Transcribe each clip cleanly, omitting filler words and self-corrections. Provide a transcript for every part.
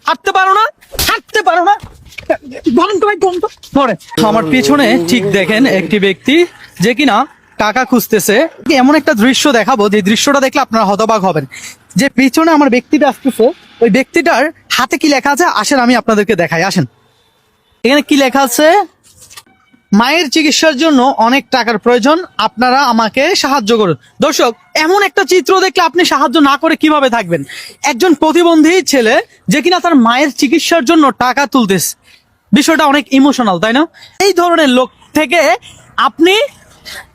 হাঁটতে পারো না, হাঁটতে পারো না। আমার পিছনে ঠিক দেখেন একটি ব্যক্তি যে কিনা টাকা খুঁজতেছে। এমন একটা দৃশ্য দেখাবো যে দৃশ্যটা দেখলে আপনারা হতবাক হবেন। যে পিছনে আমার ব্যক্তিটা আসতেছে, ওই ব্যক্তিটার হাতে কি লেখা আছে আসেন আমি আপনাদেরকে দেখাই। আসেন, এখানে কি লেখা আছে? মায়ের চিকিৎসার জন্য অনেক টাকার প্রয়োজন, আপনারা আমাকে সাহায্য করুন। দর্শক, এমন একটা চিত্র দেখলে আপনি সাহায্য না করে কিভাবে থাকবেন? একজন প্রতিবন্ধী ছেলে যে কিনা তার মায়ের চিকিৎসার জন্য টাকা তুলতেছে, বিষয়টা অনেক ইমোশনাল, তাই না? এই ধরনের লোক থেকে আপনি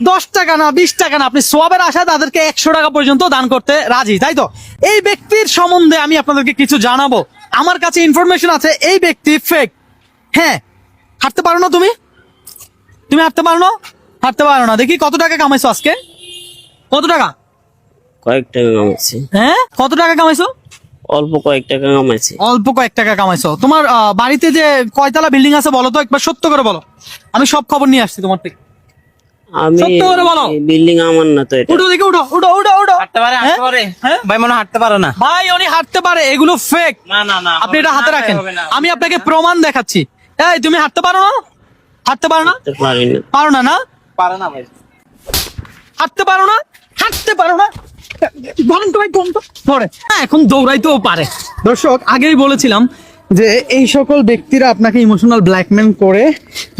10 টাকা না 20 টাকা না, আপনি সোয়াবের আশা তাদেরকে 100 টাকা পর্যন্ত দান করতে রাজি, তাই তো? এই ব্যক্তির সম্বন্ধে আমি আপনাদেরকে কিছু জানাবো। আমার কাছে ইনফরমেশন আছে এই ব্যক্তি ফেক। হ্যাঁ, হাঁটতে পারো না তুমি? তুমি হাঁটতে পারো না? হাঁটতে পারো না। দেখি কত টাকা কামাইছো আজকে? কত টাকা? কয়েক টাকা কামাইছি। হ্যাঁ, কত টাকা কামাইছো? অল্প কয়েক টাকা কামাইছি। অল্প কয়েক টাকা কামাইছো। তোমার বাড়িতে যে কয়তলা বিল্ডিং আছে বলো তো, একবার সত্য করে বলো। আমি সব খবর নিয়ে আসছি তোমার থেকে। আমি সত্য করে বলো। বিল্ডিং আমার না তো এটা। উঠো দেখি, উঠো উঠো উঠো উঠো। হাঁটতে পারে, হাঁটতে পারে। হ্যাঁ? ভাই মনে হয় হাঁটতে পারে না। ভাই উনি হাঁটতে পারে, এগুলো ফেক। না না না, আপনি এটা হাতে না, রাখেন, হবে না। আমি আপনাকে প্রমাণ দেখাচ্ছি। এই তুমি হাঁটতে পারো না? হাঁটতে পারো না? হাঁটতে পারি না। পারো না? না পারে না ভাই। হাঁটতে পারো না? হাঁটতে পারো না? এখন দৌড়াইতেও পারে। দর্শক, আগেই বলেছিলাম যে এই সকল ব্যক্তিরা আপনাকে ইমোশনাল ব্ল্যাকমেল করে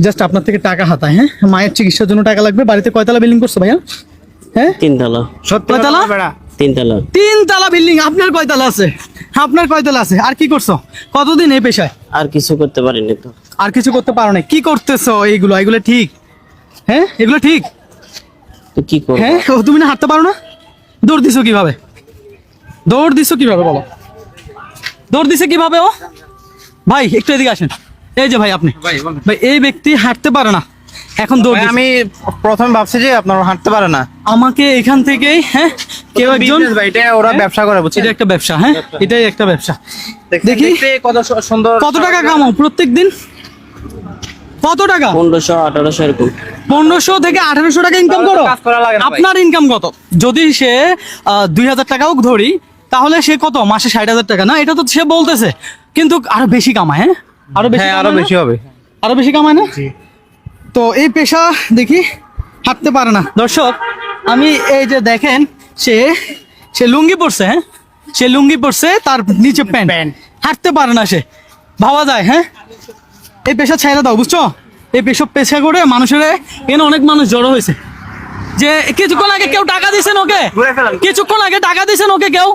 জাস্ট আপনার থেকে টাকা হাতায়। হ্যাঁ, মায়ের চিকিৎসার জন্য টাকা লাগবে। বাড়িতে কয়তলা বিল্ডিং করছো ভাইয়া? হ্যাঁ, 3 তলা। কয়তলা? 3 তলা। 3 তলা বিল্ডিং। আপনার কয়তলা আছে? আপনার কয়তলা আছে? আর কি করছো? কতদিন এই পেশায়? আর কিছু করতে পারিনি তো। আর কিছু করতে পারো না? কি করতেছো এইগুলো? এগুলো ঠিক? হ্যাঁ, এগুলো ঠিক? তো কি করব? হ্যাঁ, ও তুমি না হাঁটতে পারো না? দৌড় দিছো কিভাবে? দৌড় দিছো কিভাবে বলো? দৌড় দিছে কিভাবে ও? ভাই একটু এদিকে আসেন। এই যে ভাই আপনি, ভাই এই ব্যক্তি হাঁটতে পারে না, এখন দৌড় দিছে। আমি প্রথমে ভাবছি যে আপনার হাঁটতে পারে না। আমাকে এখান থেকেই হ্যাঁ কেউ একজন, Business ভাই, এটা ওরা ব্যবসা করে, বুঝছেন? এটা একটা ব্যবসা। হ্যাঁ, এটাই একটা ব্যবসা। দেখি দেখি কত সুন্দর। কত টাকা কামাও প্রত্যেক দিন? কত টাকা? 1500 1800 এরকম। 1500 থেকে 1800 টাকা ইনকাম করো? কাজ করা লাগে না ভাই। আপনার ইনকাম কত? যদি সে 2000 টাকাও ধরি, তাহলে সে কত মাসে? 60,000 টাকা না? এটা তো সে বলতেছে, কিন্তু আরো বেশি কামায়। হ্যাঁ, আরো বেশি, হ্যাঁ, আরো কামায় না? বেশি হবে। আরো বেশি কামায় না? তো এই পেশা দেখি হাঁটতে পারে না। দর্শক, আমি এই যে দেখেন, সে সে লুঙ্গি পরছে। হ্যাঁ, সে লুঙ্গি পরছে, তার নিচে প্যান্ট। হাঁটতে পারে না সে, ভাবা যায়? হ্যাঁ, এই পেশা ছেড়ে দাও, বুঝছো? এই পেশা করে মানুষের এখানে অনেক মানুষ জড়ো হয়েছে। যে কিছুক্ষণ আগে কেউ টাকা দিছেন ওকে, কিছুক্ষণ আগে টাকা দিছেন ওকে, কেউ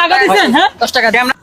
টাকা দিছেন? হ্যাঁ, 10 টাকা দিয়ে আমরা